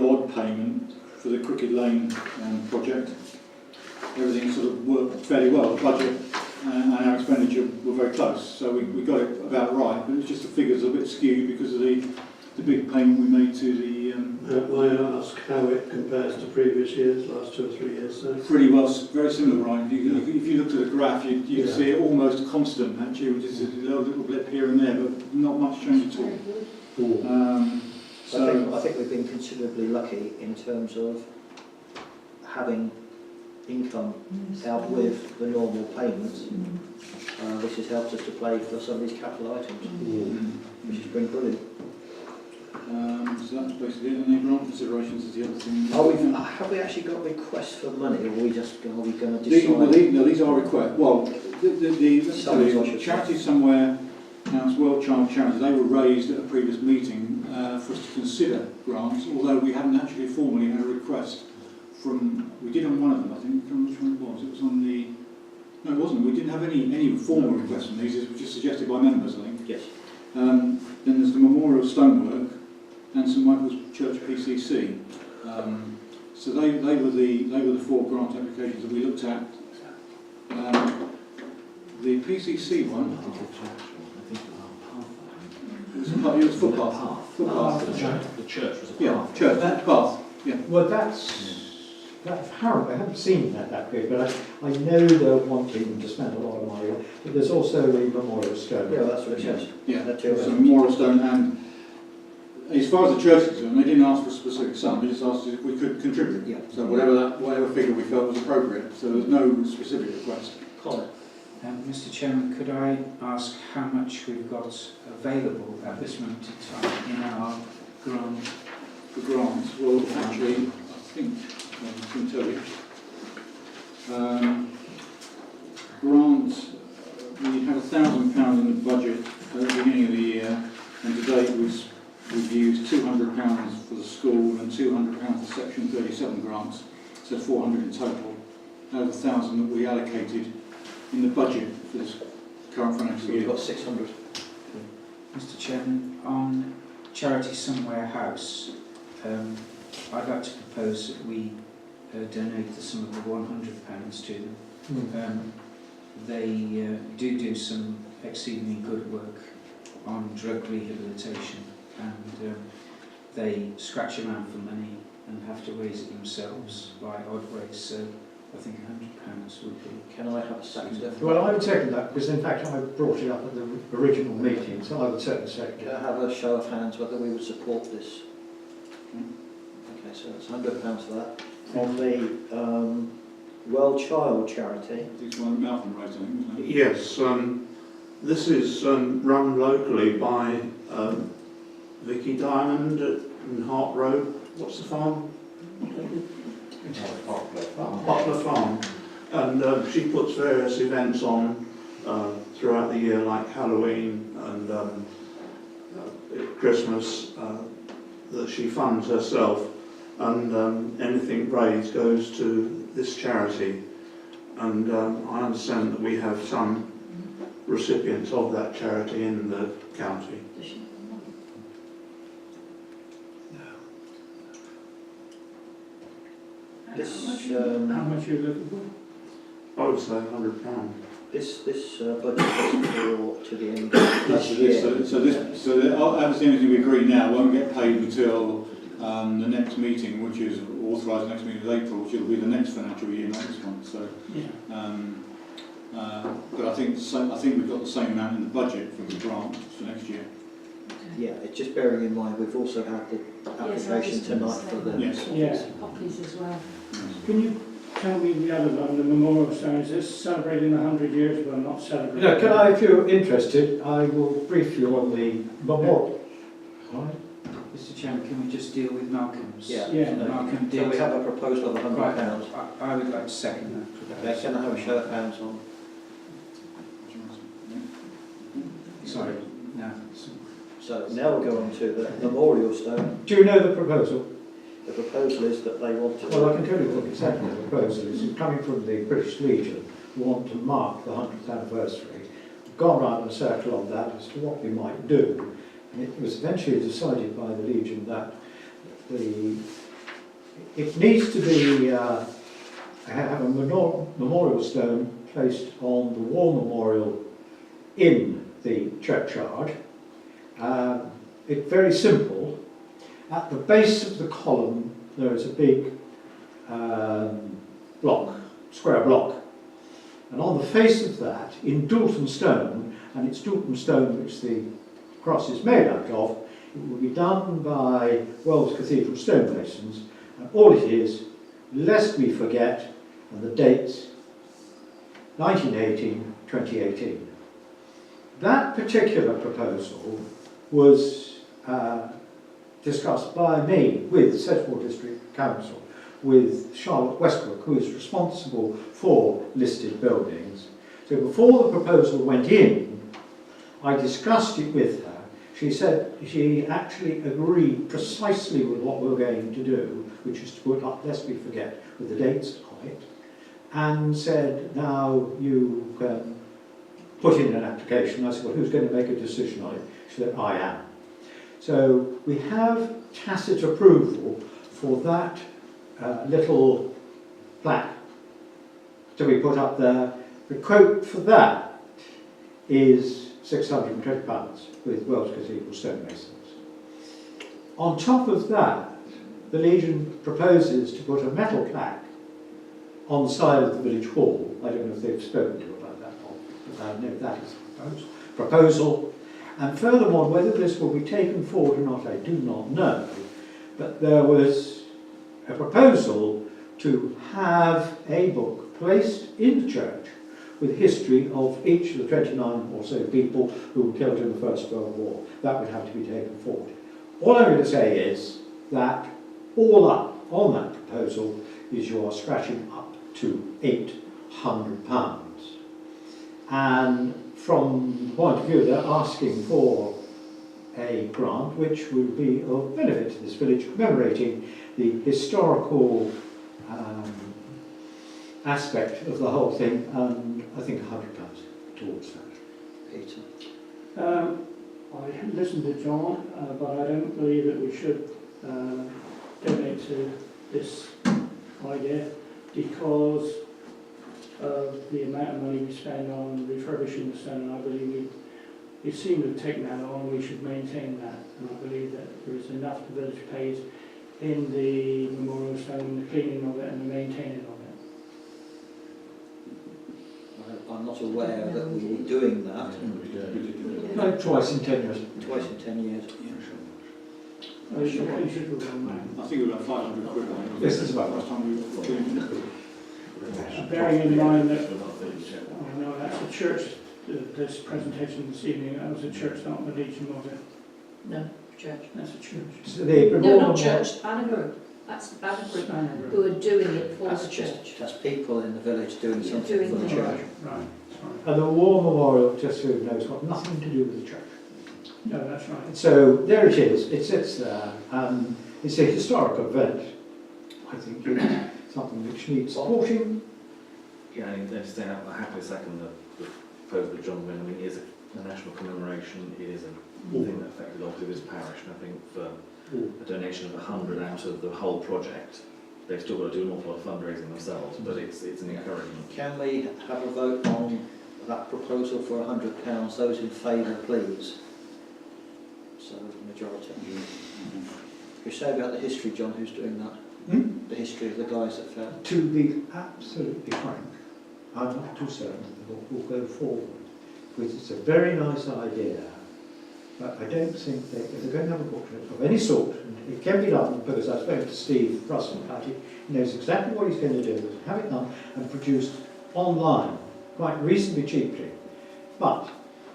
odd payment for the Cricket Lane project, everything sort of worked fairly well. The budget and our expenditure were very close, so we got it about right. But it was just the figures a bit skewed because of the big payment we made to the. May I ask how it compares to previous years, last 2 or 3 years? Pretty well, very similar, Ryan. If you looked at the graph, you'd see it almost constant, actually, with just a little blip here and there, but not much change at all. I think we've been considerably lucky in terms of having income out with the normal payments, which has helped us to pay for some of these capital items, which has been brilliant. So that's basically it. And then grant considerations is the other thing. Have we actually got requests for money, or are we going to decide? These are requests. Well, the Charity Somewhere House World Child Charity, they were raised at a previous meeting for us to consider grants, although we haven't actually formally had a request from. We did on one of them, I think. I can't remember which one it was. It was on the. No, it wasn't. We didn't have any formal requests from these. It was just suggested by members, I think. Yes. Then there's the Memorial Stonework and St Michael's Church PCC. So they were the 4 grant applications that we looked at. The PCC one. It was footpath. The church was a path. Yeah, church path. Yeah. Well, that's apparent. I haven't seen that bit, but I know they're wanting to spend a lot of money. But there's also the Memorial Stone. Yeah, that's what it says. Yeah, so Memorial Stone, and as far as the church is concerned, they didn't ask for a specific sum. They just asked if we could contribute. Yeah. So whatever figure we felt was appropriate. So there's no specific request. Colin. Mr. Chairman, could I ask how much we've got available at this moment in time in our grant? The grants, well, actually, I think I can tell you. Grants, we had £1,000 in the budget at the beginning of the year, and to date we've used £200 for the school and £200 for Section 37 grants, so 400 in total, out of the 1,000 that we allocated in the budget for this current financial year. We've got 600. Mr. Chairman, on Charity Somewhere House, I'd like to propose that we donate the sum of the £100 to them. They do some exceedingly good work on drug rehabilitation, and they scratch around for money and have to raise it themselves by odd ways. So I think £100 would be. Can I have a second? Well, I would second that, because in fact I brought it up at the original meeting, so I would certainly second Can it. I have a show of hands whether we would support this? Okay, so it's £100 for that. On the Well Child charity, It's one Malcolm wrote, I think, wasn't it? Yes, this is run locally by Vicky Diamond in Hart Road. What's the farm? Poplar Farm. And she puts various events on throughout the year, like Halloween and Christmas, that she funds herself. And anything raised goes to this charity. And I understand that we have some recipients of that charity in the county. this How much are you looking for? I would say £100. this budget is for to the end of this year. Everything we agree now won't get paid until the next meeting, which is authorised next meeting is April, which will be the next financial year, not this one. So, Yeah. but I think we've got the same amount in the budget for the grant for next year. Yeah, it's just bearing in mind we've also had the application tonight for the. Yes. Yeah. Poppies as well. Can you tell me the other one, the memorial stone, is this celebrating 100 years? Well, not celebrating. No, can I, if you're interested, I will brief you on the memorial. Right. Mr Chairman, can we just deal with Malcolm's? Yeah. Yeah. Malcolm So did. we have a proposal of £100. I would like to second that. Okay, can I have a show of hands on? Sorry, no. So now we'll go on to the memorial stone. Do you know the proposal? The proposal is that they want to. Well, I can tell you what exactly the proposal is. It's coming from the British Legion, who want to mark the 100th anniversary. We've gone round in a circle on that as to what we might do. And it was eventually decided by the Legion that it needs to be have a memorial stone placed on the war memorial in the churchyard. It's very simple. At the base of the column there is a big square block. And on the face of that, in Doulton stone, and it's Doulton stone which the cross is made out of, it will be done by Wells Cathedral stonemasons. And all it is, lest we forget, and the dates, 1918, 2018. That particular proposal was discussed by me with Sedgemoor District Council, with Charlotte Westbrook, who is responsible for listed buildings. So before the proposal went in, I discussed it with her. She said she actually agreed precisely with what we were going to do, which is to put up, lest we forget, with the dates on it, and said, now you can put in an application. I said, well, who's going to make a decision on it? She said, I am. So we have tacit approval for that little plaque to be put up there. The quote for that is £620 with Wells Cathedral stonemasons. On top of that, the Legion proposes to put a metal plaque on the side of the village hall. I don't know if they've spoken to you about that, but I know that is the proposal. And furthermore, whether this will be taken forward or not, I do not know. But there was a proposal to have a book placed in the church with history of each of the 29 or so people who were killed in the First World War. That would have to be taken forward. All I'm going to say is that all up on that proposal is you are scratching up to £800. And from the point of view, they're asking for a grant which would be of benefit to this village, commemorating the historical aspect of the whole thing, and I think £100 towards that. Peter. I listened to John, but I don't believe that we should donate to this idea because of the amount of money we spend on refurbishing the stone. And I believe we seem to have taken that on, we should maintain that. And I believe that there is enough the village pays in the memorial stone, the cleaning of it and the maintaining of it. I'm not aware that we were doing that No, twice in 10 years. twice in 10 years. Oh, it's a considerable amount. I think it was about 500 quid. I think. This is about Last time we cleaned it. Bearing in mind that, oh no, that's a church, this presentation this evening, that was a church, not the Legion, was it? No, church. That's a church. So the No, not church, Banner Group. That's the Banner Group Banner Group. who are doing it for That's the just, church. that's people in the village doing Yeah, something doing for the the- church. Right, sorry. And the War Memorial, just so you know, has got nothing to do with the church. No, that's right. So there it is, it sits there, and it's a historic event. I think it's something which needs supporting. Yeah, and then to say I happily second the proposal that John made. I mean, it is a national commemoration, it is a thing that affected obviously this parish, and I think for a donation of 100 out of the whole project, they've still got to do an awful lot of fundraising themselves, but it's an encouragement. Can we have a vote on that proposal for £100? Those in favour, please. So, majority. You say about the history, John, who's doing that? The history of the guys that fell. To be absolutely frank, I'm not too certain that the book will go forward, because it's a very nice idea, but I don't think that if they're going to have a booklet of any sort, and it can be done, because I've spoken to Steve Russell about it, he knows exactly what he's going to do, have it done and produced online, quite reasonably cheaply. But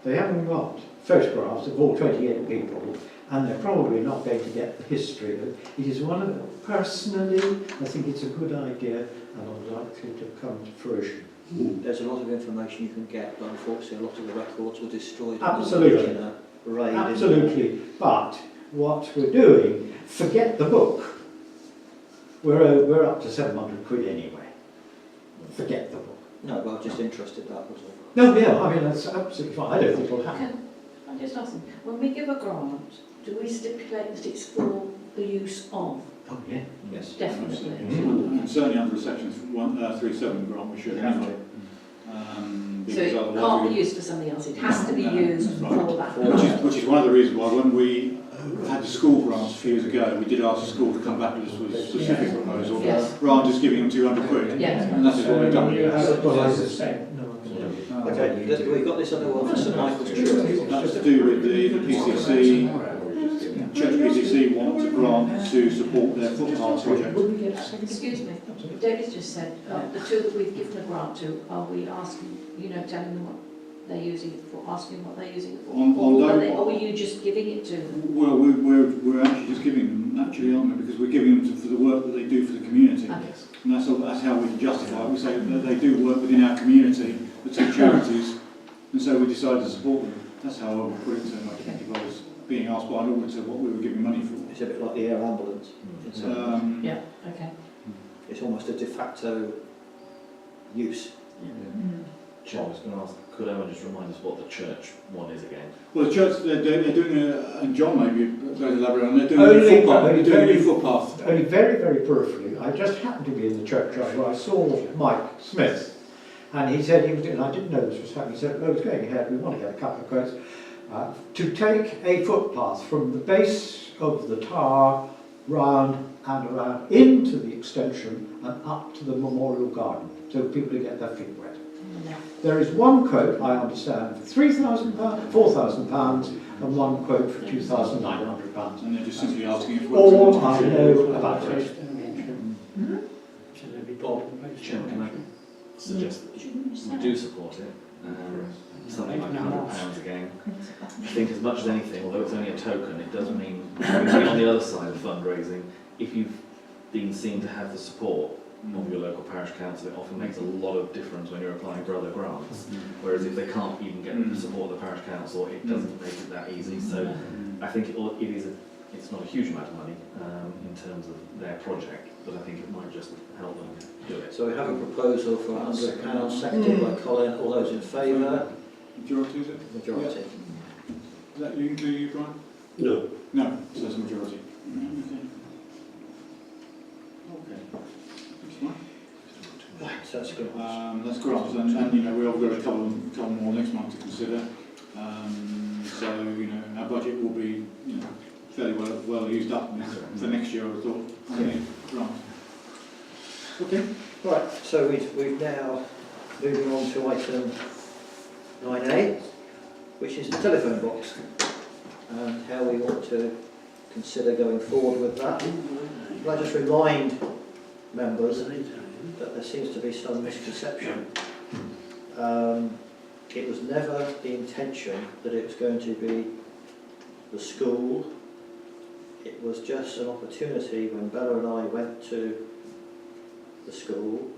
they haven't got photographs of all 28 people, and they're probably not going to get the history of it. It is one of them. Personally, I think it's a good idea, and I'm likely to come to fruition. There's a lot of information you can get, but unfortunately a lot of the records were destroyed. Absolutely. In a raid. Absolutely. But what we're doing, forget the book. We're up to 700 quid anyway. Forget the book. No, but I was just interested, that was all. No, yeah, I mean, that's absolutely fine. I don't think it'll happen. Can I just ask them, when we give a grant, do we stipulate that it's for the use of? Oh, yeah. Yes. Definitely. And certainly under the section 137 grant, we should have anyway. So Because it otherwise can't we- be used for something else, it has to be used for that. Which is one of the reasons why when we had the school grants a few years ago, we did ask the school to come back to us with a specific proposal, Yes. rather than just giving them 200 quid. Yes. And that is what we've done. You have a Well, I process suspect. Okay, we've got this other one for St Michael's Church. That's to do with the PCC. Church PCC want a grant to support their footpath project. Excuse me, David's just said, the two that we've given a grant to, are we asking, telling them what they're using it for, asking what they're using it for? Or were you just giving it to them? Well, we're actually just giving them, actually, aren't we? Because we're giving them for the work that they do for the community. And that's how we can justify it. We say that they do work within our community, the two charities, and so we decided to support them. That's how I would put it to them. I think if I was being asked by an auditor what we were giving money for. It's a bit like the air ambulance. It's, Yeah, okay. it's almost a de facto use. Chair, I was going to ask, could Owen just remind us what the church one is again? Well, the church, they're doing and John maybe better elaborate on, they're doing a new footpath. They're doing a new footpath. Only very, very peripherally. I just happened to be in the churchyard where I saw Mike Smith, and he said he was doing, I didn't know this was happening, he said, oh, it's going ahead, we want to get a couple of quotes, to take a footpath from the base of the tower round and around into the extension and up to the memorial garden, so people get their feet wet. There is one quote, I understand, for £3,000, £4,000, and one quote for £2,900. And they're just simply asking if All I know about it. Chair, can I suggest that we do support it? Something like £100 again. I think as much as anything, although it's only a token, it does mean, on the other side of fundraising, if you've been seen to have the support of your local parish council, it often makes a lot of difference when you're applying for other grants. Whereas if they can't even get the support of the parish council, it doesn't make it that easy. So I think it's not a huge amount of money in terms of their project, but I think it might just help them do it. So we have a proposal for £100, seconded by Colin. All those in favour? Majority, is it? Majority. Is that you include you, Brian? No. No, so that's a majority. Okay. So that's good. That's grants, and we've got a couple more next month to consider. So our budget will be fairly well used up for next year, I thought. Grant. Okay. Right. So we've now moving on to item 9A, which is the telephone box, and how we want to consider going forward with that. Can I just remind members that there seems to be some misconception. It was never the intention that it was going to be the school. It was just an opportunity when Bella and I went to the school.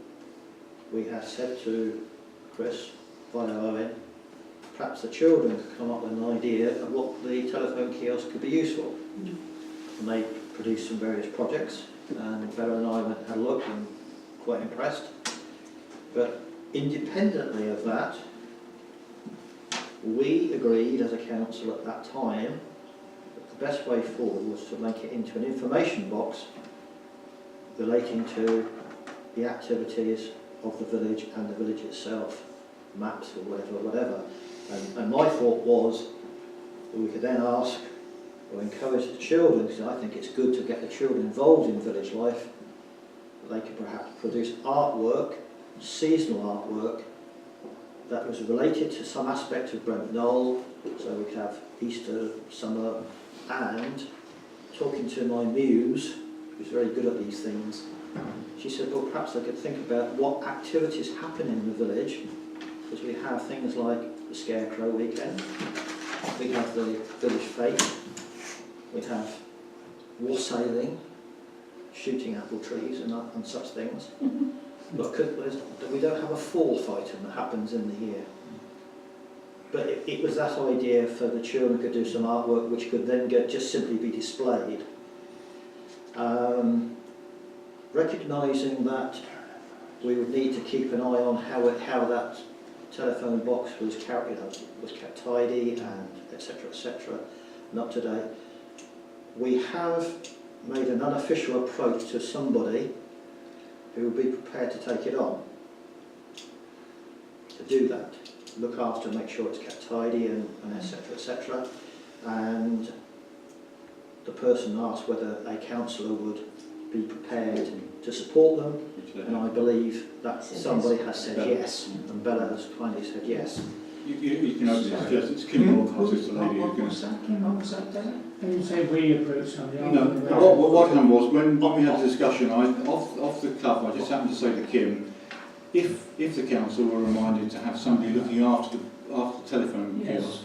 We had said to Chris, via Owen, perhaps the children could come up with an idea of what the telephone kiosk could be used for. And they produced some various projects, and Bella and I went and had a look and quite impressed. But independently of that, we agreed as a council at that time that the best way forward was to make it into an information box relating to the activities of the village and the village itself, maps or whatever. And my thought was that we could then ask or encourage the children, because I think it's good to get the children involved in village life, that they could perhaps produce artwork, seasonal artwork, that was related to some aspect of Brent Knoll, so we could have Easter, summer, and talking to my muse, who's very good at these things, she said, well, perhaps I could think about what activities happen in the village, because we have things like the Scarecrow Weekend, we have the Village Fete, we have wassailing, shooting apple trees and such things. But we don't have a fourth item that happens in the year. But it was that idea for the children could do some artwork which could then just simply be displayed. Recognising that we would need to keep an eye on how that telephone box was kept tidy and etc. and up to date. We have made an unofficial approach to somebody who would be prepared to take it on, to do that, look after, make sure it's kept tidy and etc. And the person asked whether a councillor would be prepared to support them, and I believe that somebody has said yes, and Bella has kindly said yes. You can also suggest it's Kim Oldhouse is the lady who can... Kim, was that Dana? When you say we approach somebody, No, what happened was, when we had a discussion, off the cuff, I just happened to say to Kim, if the council were reminded to have somebody looking after the telephone kiosk,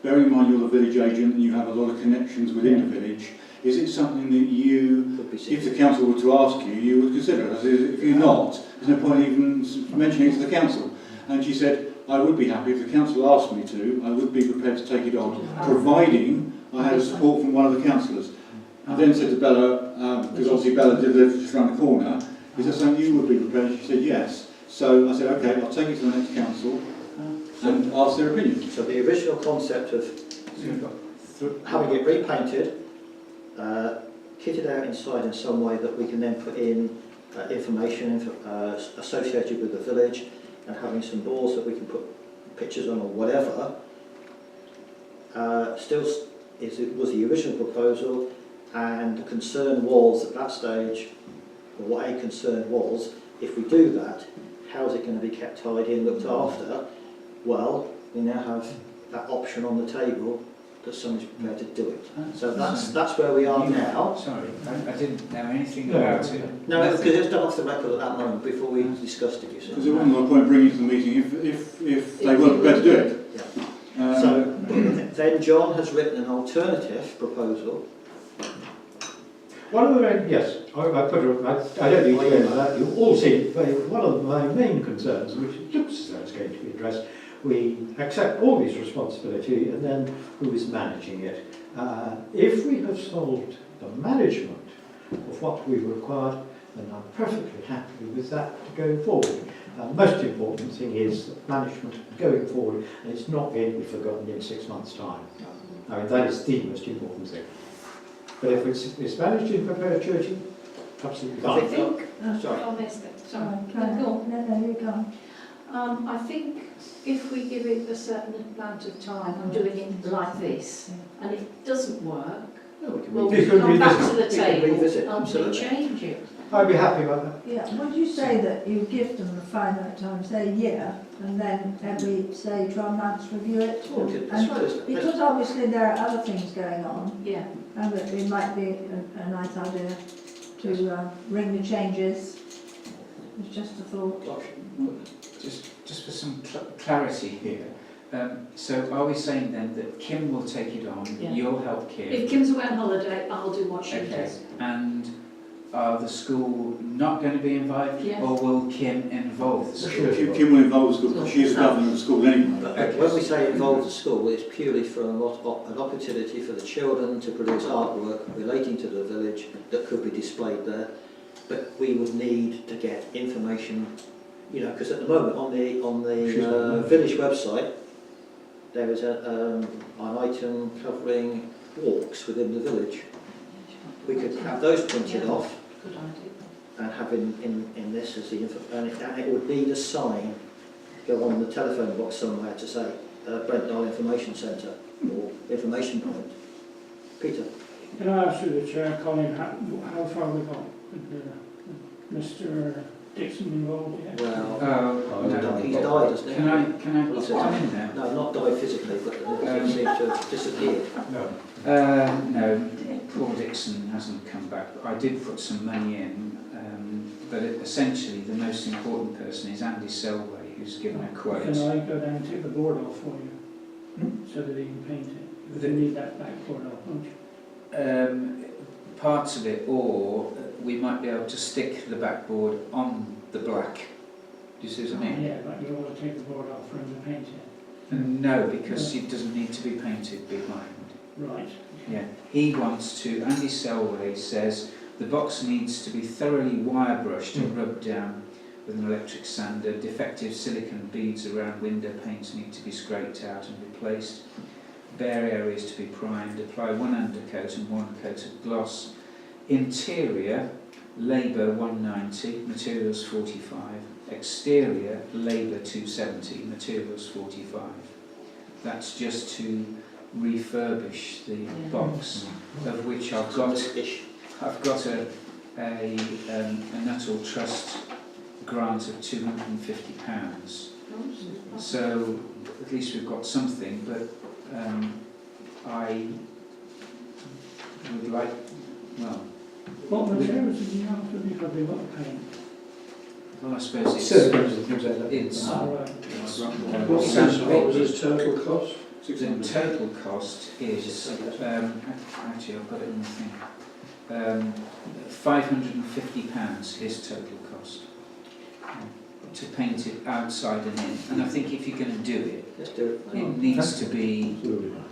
bearing in mind you're the village agent and you have a lot of connections within the village, is it something that you, if the council were to ask you, you would consider? If you're not, there's no point even mentioning it to the council. And she said, I would be happy if the council asked me to, I would be prepared to take it on, providing I had support from one of the councillors. I then said to Bella, because obviously Bella did live just around the corner, is that something you would be prepared? She said yes. So I said, okay, I'll take it to the next council and ask their opinion. So the original concept of having it repainted, kitted out inside in some way that we can then put in information associated with the village, and having some boards that we can put pictures on or whatever, was the original proposal, and the concern was at that stage, or what a concern was, if we do that, how is it going to be kept tidy and looked after? Well, we now have that option on the table that somebody's prepared to do it. So that's where we are now. Sorry, I didn't know anything about it. No, because it was done off the record at that moment before we discussed it, you see. Because there wasn't no point bringing it to the meeting if they weren't prepared to do it. Yeah. So then John has written an alternative proposal. One of the main, yes, I don't need to go into that. You all see, one of my main concerns, which looks as though it's going to be addressed, we accept all this responsibility, and then who is managing it? If we have solved the management of what we required, then I'm perfectly happy with that going forward. The most important thing is that management going forward, and it's not going to be forgotten in 6 months' time. I mean, that is the most important thing. But if it's managed in perpetuity, absolutely fine. I think... Sorry. I missed it. Sorry. Go Go on. No, you go. I think if we give it a certain amount of time and doing it like this, and it doesn't work, No, we can well, revisit. we come back to the We can revisit, table and we absolutely. change it. I'd be happy about that. Yeah, would you say that you give them a finite time, say a year, and then every, say, 12 months review it? Well, I suppose that- Because obviously there are other things going on, Yeah. and that it might be a nice idea to ring the changes. It's just a thought. Just for some clarity here, so are we saying then that Kim will take it on, Yeah. you'll help Kim? If Kim's away on holiday, I'll do what she Okay, does. and are the school not going to be involved, Yes. or will Kim involve the school? Kim will involve the school, because she is governing the school anyway. But when we say involve the school, it's purely for an opportunity for the children to produce artwork relating to the village that could be displayed there. But we would need to get information, you know, because at the moment on the village website there is an item covering walks within the village. We could have those printed off Good idea. and have in this as the info, and it would need a sign go on the telephone box somewhere to say Brent Knoll Information Centre or information point. Peter. Can I ask you, the Chair, Colin, how far we got with Mr. Dixon involved yet? Well, No. he's died, hasn't he? Can I come in there? No, not died physically, but he seems to have disappeared. No, Paul Dixon hasn't come back. I did put some money in, but essentially the most important person is Andy Selway, who's given a quote. Can I go down and take the board off for you, so that he can paint it? Because you need that backboard off, don't you? Parts of it, or we might be able to stick the backboard on the black. Do you see what I mean? Yeah, but you want to take the board off for him to paint it. No, because it doesn't need to be painted behind. Right. Yeah, he wants to, Andy Selway says, the box needs to be thoroughly wire brushed and rubbed down with an electric sander. Defective silicone beads around window panes need to be scraped out and replaced. Bare areas to be primed. Apply one undercoat and one coat of gloss. Interior, labour 190, materials 45. Exterior, labour 270, materials 45. That's just to refurbish the box, of which I've got a Nuttall Trust grant of £250. So at least we've got something, but I would like, well, What materials did you have to be for the lot paint? well I suppose it's Silicones and things like that. it's What was his total cost? the total cost is actually I've got it in the thing. £550 his total cost to paint it outside and in. And I think if you're going to do it, Let's do it. it needs to be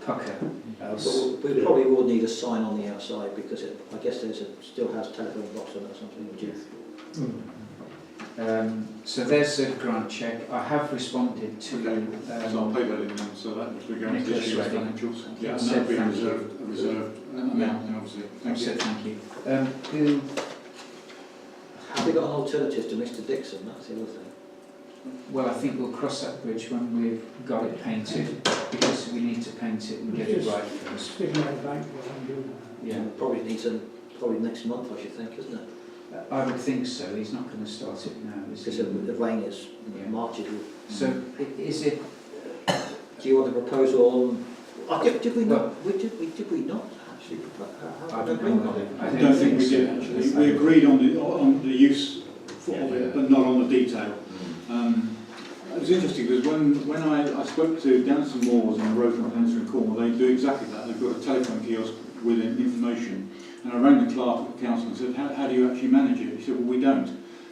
pucker. But we probably will need a sign on the outside because I guess still has telephone box on it or something. Would you? So there's a grant check. I have responded to. So I'll pay that in then, so that was regarding to Nicholas issue of Redding. financials. Yeah, and Said that'll be a thank you. reserved amount then obviously. I've Thank you. said thank you. Who? Have we got an alternative to Mr. Dixon? That's the other thing. Well, I think we'll cross that bridge when we've got it painted, because we need to paint it and get it right first. Sticking out the backboard and doing Yeah, Probably needs probably next month, I should think, isn't it? I would think so. He's not going to start it now, is Because he? the rain is Yeah. March. So is it? Do you want a proposal on? Did we not? Did we not actually? I don't know. I don't think we did actually. We agreed on the use of it, but not on the detail. It was interesting because when I spoke to Danson Moores in the road from Hensford and Cornwall, they do exactly that. They've got a telephone kiosk with information. And I rang the clerk at the council and said, how do you actually manage it? He said, well, we don't.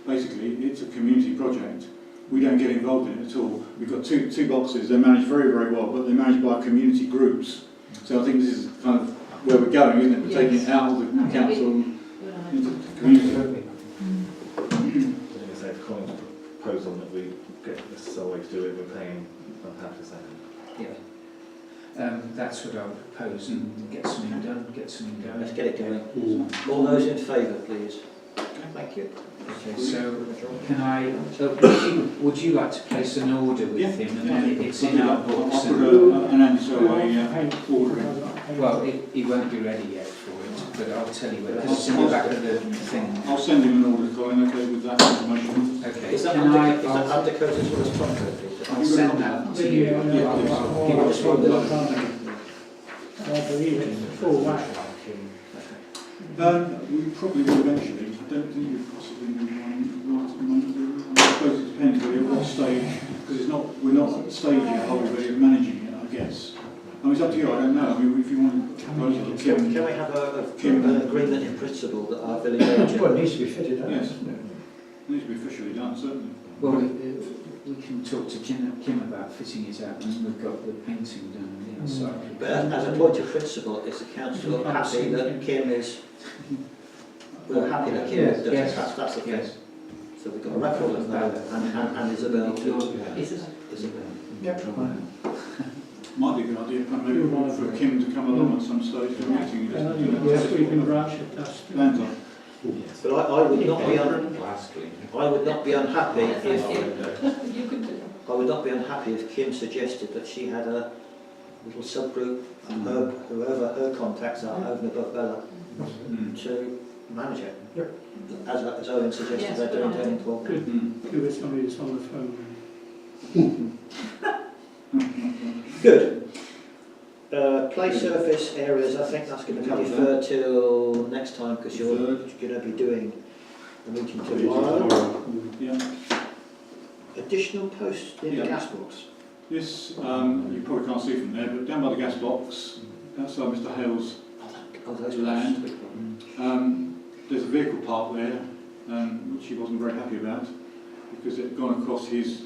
Basically, it's a community project. We don't get involved in it at all. We've got two boxes. They're managed very, very well, but they're managed by community groups. So I think this is kind of where we're going, isn't it? We're taking it out of the council into the community. I was going to say, if Colin's proposal that we get Mr. Selway to do it, we're paying, I'm happy to say. Yeah. That's what I would propose, and get something done, get something going. Let's get it going. All those in favour, please. Thank you. Okay, so can I, would you like to place an order with him, and then it's in our books? I'll And, put an Andy Selway paint. order in. well, he won't be ready yet for it, but I'll tell you when, because it's in the back of the thing. I'll send him an order everyone okay with that information? Okay, Is that can I, undercoat as well as top coat, Peter? I'll send that to you. Yeah, Yeah, I'll please. give it to you. I believe it's full whack. We probably will eventually. I don't think we possibly need one right at the moment. I suppose it depends really at what stage, because we're not at the stage yet, are we, really, of managing it, I guess. I mean, it's up to you, I don't know. I mean, if you want to propose it to Can Kim. we have an agreement in principle that our village agent... Well, it needs to be fitted out. Yes. It needs to be officially done, certainly. Well, we can talk to Kim about fitting it out, and we've got the painting done on the outside. But as a point of principle, is the council happy that Kim is... We're happy that Kim does it, Yes. that's the thing. Yes. So we've got a record of that, and Isabel too. Isabel. Isabel. Might be a good idea, maybe for Kim to come along at some stage to a meeting. Yes, we can branch it, that's... Plans on. But I would not be Lastly. I would not be unhappy if You could do I would not be unhappy if Kim suggested that she had a little subgroup of whoever her contacts are over and above Bella to manage it. Yep. As Owen suggested, Yes, they're doing good down in Cornwall. Give it somebody that's on the phone. Good. Play surface areas, I think that's going to be deferred till next time because you're going to be doing a meeting tomorrow. Yeah. Additional posts in Yeah. gas box. This, you probably can't see from there, but down by the gas box, outside Mr Hale's Oh, those land. posts. There's a vehicle park there, which he wasn't very happy about, because it had gone across his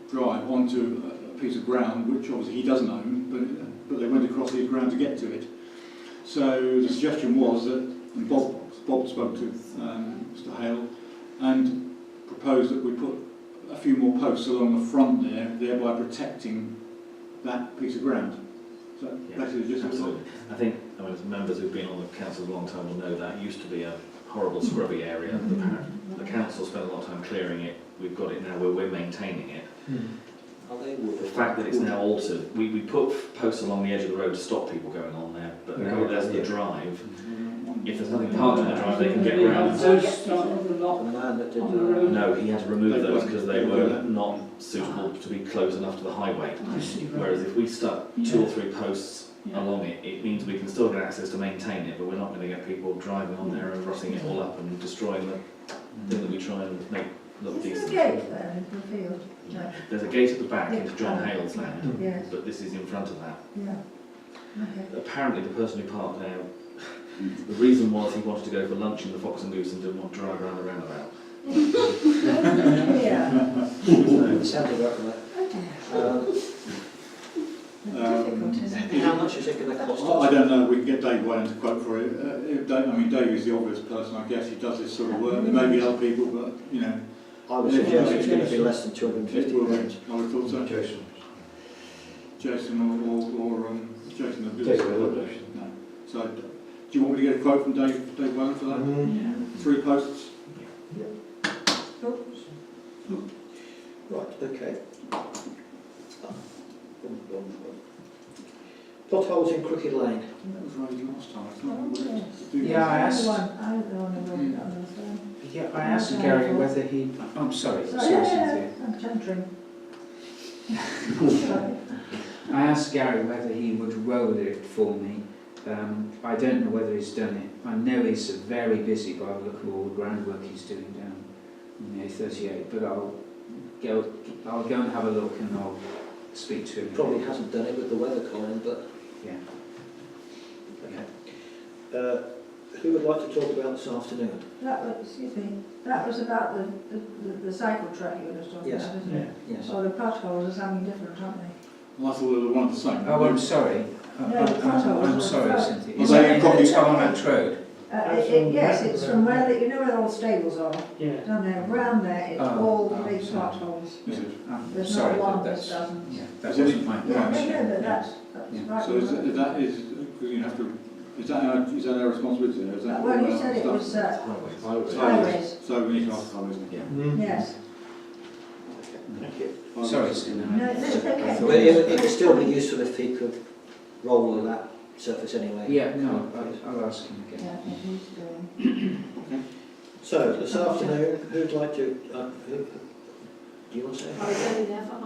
drive onto a piece of ground, which obviously he doesn't own, but they went across his ground to get to it. So the suggestion was that, and Bob spoke to Mr Hale, and proposed that we put a few more posts along the front there, thereby protecting that piece of ground. So basically just Absolutely. I think, as members who've been on the council a long time will know that used to be a horrible scrubby area. The council spent a lot of time clearing it. We've got it now where we're maintaining it. The fact that it's now altered, we put posts along the edge of the road to stop people going on there, but now there's the drive. If there's nothing parked on the drive, they can get around. Those on the lot, The man that did on the road. No, he had to remove those because they were not suitable to be close enough to the highway. I see, right. Whereas if we stuck 2 or 3 posts along it, it means we can still get access to maintain it, but we're not going to get people driving on there and crossing it all up and destroying the thing that we try and make look Is there a decent. gate there in the field? No. There's a gate at the back into John Hale's land, Yes, but this is in front of that. yeah. Okay. Apparently the person who parked there, the reason was he wanted to go for lunch in the Fox and Goose and didn't want to drive around the roundabout. Yeah. it sounded like that. Difficult, How much is it going to cost I us? don't know, we can get Dave Wayne to quote for it. Dave is the obvious person, I guess, he does this sort of work. There may be other people, but, you know, I would suggest it's going to be less than it 250 will be. pounds. I would have thought so. Jason. Jason or Jason the Jason business. will. No. So, do you want me to get a quote from Dave Wayne for that? 3 posts? Right, okay. Potholes in Crooked Lane. That was raised last time. I thought we were to do Yeah, I asked. I'm the one who wrote it on this one. Yeah, I asked Gary whether he. I'm sorry, Sorry, sorry, yeah, Cynthia. I'm chuntering. I asked Gary whether he would roll it for me. I don't know whether he's done it. I know he's very busy by the look of all the groundwork he's doing down in the A38, but I'll go and have a look and I'll speak to him. Probably hasn't done it with the weather, Colin, but... Yeah. Okay. Who would like to talk about this afternoon? That was, excuse me, that was about the cycle track you were just talking Yes. about, isn't it? Yes. So the potholes are something different, aren't they? Well, I thought they were one and the same. Oh, I'm sorry. No, the potholes I'm are sorry, front. Cynthia. Well, Is they that probably- in Tarmac Road? Yes, it's from where, you know where all the stables are, Yeah. down there, round there, it's Oh, all oh, big sorry. potholes. Is it? There's Sorry, not one that that's, doesn't. yeah, that Is it- wasn't my Yeah, question. no, but that's Yeah. right. So is because you have to, is that our responsibility there? Is that Well, you said it stuff? was Highways. highways, So we need to ask highways. Yeah. yes. Thank you. Sorry, Cynthia. No, that's okay. But it would still be useful if he could roll all that surface anyway. Yeah, no, I'll ask him again. Yeah, it needs doing. So, this afternoon, who'd like to, do you want to say? I was only there for half.